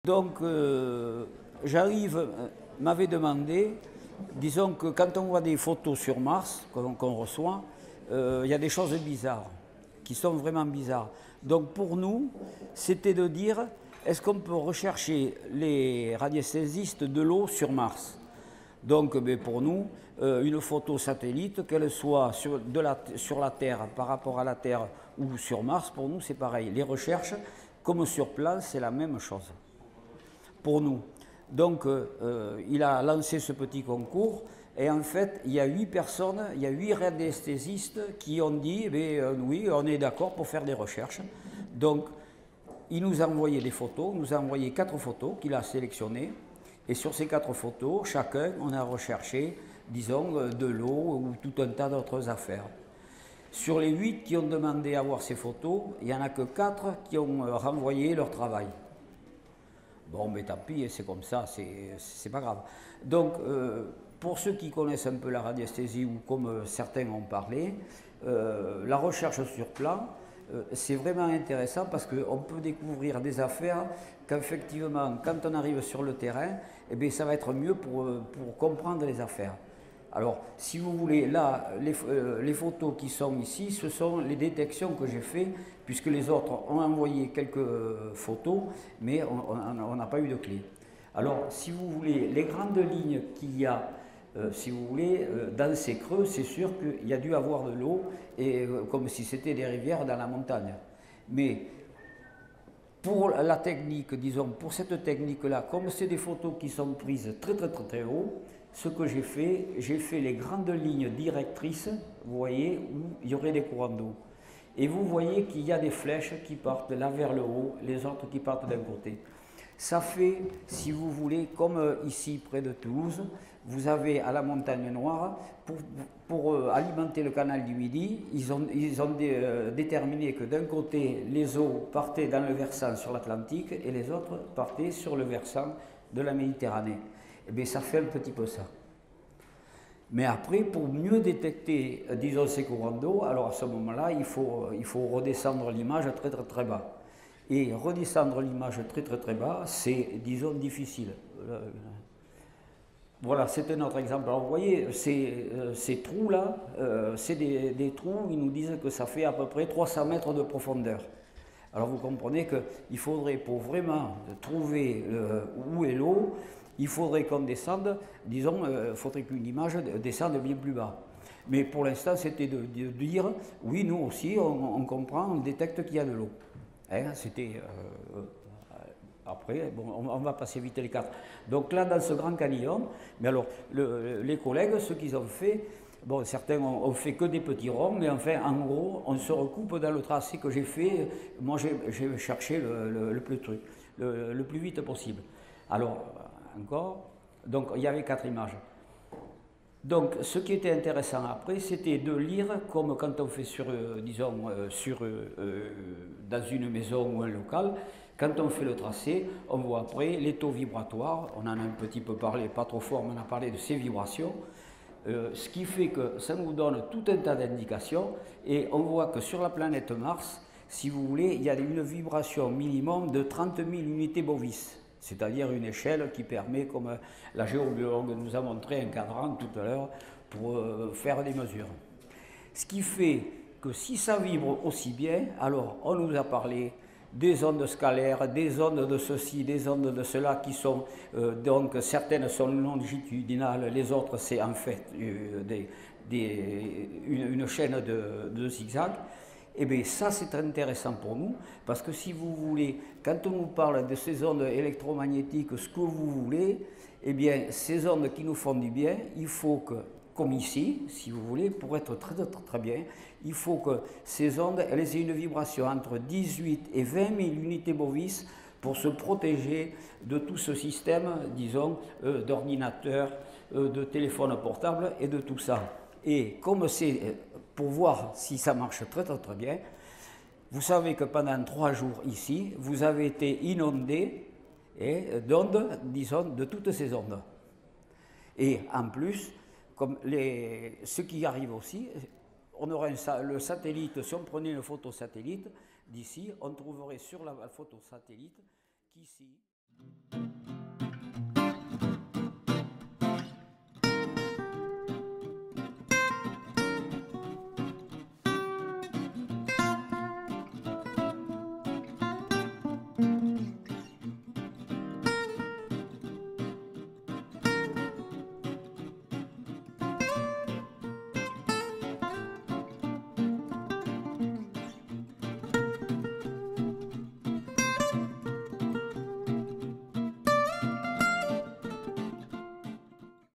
Donc, j'arrive, m'avait demandé, disons que quand on voit des photos sur Mars, qu'on reçoit, il y a des choses bizarres, qui sont vraiment bizarres. Donc pour nous, c'était de dire, est-ce qu'on peut rechercher les radiesthésistes de l'eau sur Mars? Donc pour nous, une photo satellite, qu'elle soit sur la Terre, par rapport à la Terre ou sur Mars, pour nous c'est pareil. Les recherches, comme sur place, c'est la même chose pour nous. Donc il a lancé ce petit concours et en fait il y a 8 personnes, il y a 8 radiesthésistes qui ont dit oui, on est d'accord pour faire des recherches. Donc il nous a envoyé des photos, nous a envoyé 4 photos qu'il a sélectionnées et sur ces 4 photos, chacun on a recherché, disons, de l'eau ou tout un tas d'autres affaires. Sur les 8 qui ont demandé à voir ces photos, il n'y en a que 4 qui ont renvoyé leur travail. Bon, mais tant pis, c'est comme ça, c'est pas grave. Donc, pour ceux qui connaissent un peu la radiesthésie, ou comme certains ont parlé, la recherche sur plan, c'est vraiment intéressant parce qu'on peut découvrir des affaires qu'effectivement, quand on arrive sur le terrain, eh bien, ça va être mieux pour comprendre les affaires. Alors, si vous voulez, là, les photos qui sont ici, ce sont les détections que j'ai faites, puisque les autres ont envoyé quelques photos, mais on n'a pas eu de clé. Alors, si vous voulez, les grandes lignes qu'il y a, si vous voulez, dans ces creux, c'est sûr qu'il y a dû avoir de l'eau, et comme si c'était des rivières dans la montagne. Mais pour la technique, disons, pour cette technique-là, comme c'est des photos qui sont prises très haut, ce que j'ai fait les grandes lignes directrices, vous voyez, où il y aurait des courants d'eau. Et vous voyez qu'il y a des flèches qui partent là vers le haut, les autres qui partent d'un côté. Ça fait, si vous voulez, comme ici près de Toulouse, vous avez à la Montagne Noire, pour alimenter le canal du Midi, ils ont déterminé que d'un côté, les eaux partaient dans le versant sur l'Atlantique et les autres partaient sur le versant de la Méditerranée. Eh bien, ça fait un petit peu ça. Mais après, pour mieux détecter, disons, ces courants d'eau, alors à ce moment-là, il faut redescendre l'image très bas. Et redescendre l'image très bas, c'est, disons, difficile. Voilà, c'est un autre exemple. Alors vous voyez, ces trous-là, c'est des trous, ils nous disent que ça fait à peu près 300 mètres de profondeur. Alors vous comprenez qu'il faudrait, pour vraiment trouver où est l'eau, il faudrait qu'on descende, disons, il faudrait qu'une image descende bien plus bas. Mais pour l'instant, c'était de dire, oui, nous aussi, on comprend, on détecte qu'il y a de l'eau. Hein, c'était... après, bon, on va passer vite les 4. Donc là, dans ce grand canyon, mais alors, les collègues, ce qu'ils ont fait, bon, certains ont fait que des petits ronds, mais enfin, en gros, on se recoupe dans le tracé que j'ai fait. Moi, j'ai cherché le plus vite possible. Alors, encore, donc il y avait 4 images. Donc, ce qui était intéressant après, c'était de lire, comme quand on fait disons, dans une maison ou un local, quand on fait le tracé, on voit après les taux vibratoires, on en a un petit peu parlé, pas trop fort, mais on a parlé de ces vibrations, ce qui fait que ça nous donne tout un tas d'indications, et on voit que sur la planète Mars, si vous voulez, il y a une vibration minimum de 30 000 unités bovis. C'est-à-dire une échelle qui permet, comme la géobiologue nous a montré un cadran tout à l'heure, pour faire des mesures. Ce qui fait que si ça vibre aussi bien, alors on nous a parlé des ondes scalaires, des ondes de ceci, des ondes de cela, qui sont, donc certaines sont longitudinales, les autres c'est en fait une chaîne de zigzags. Eh bien, ça, c'est intéressant pour nous, parce que si vous voulez, quand on nous parle de ces ondes électromagnétiques, ce que vous voulez, eh bien, ces ondes qui nous font du bien, il faut que, comme ici, si vous voulez, pour être très bien, il faut que ces ondes, elles aient une vibration entre 18 et 20 000 unités bovis pour se protéger de tout ce système, disons, d'ordinateurs, de téléphones portables et de tout ça. Et comme c'est pour voir si ça marche très bien, vous savez que pendant 3 jours ici, vous avez été inondé d'ondes, disons, de toutes ces ondes. Et en plus, comme ce qui arrive aussi, on aurait le satellite, si on prenait une photo satellite, d'ici, on trouverait sur la photo satellite qu'ici...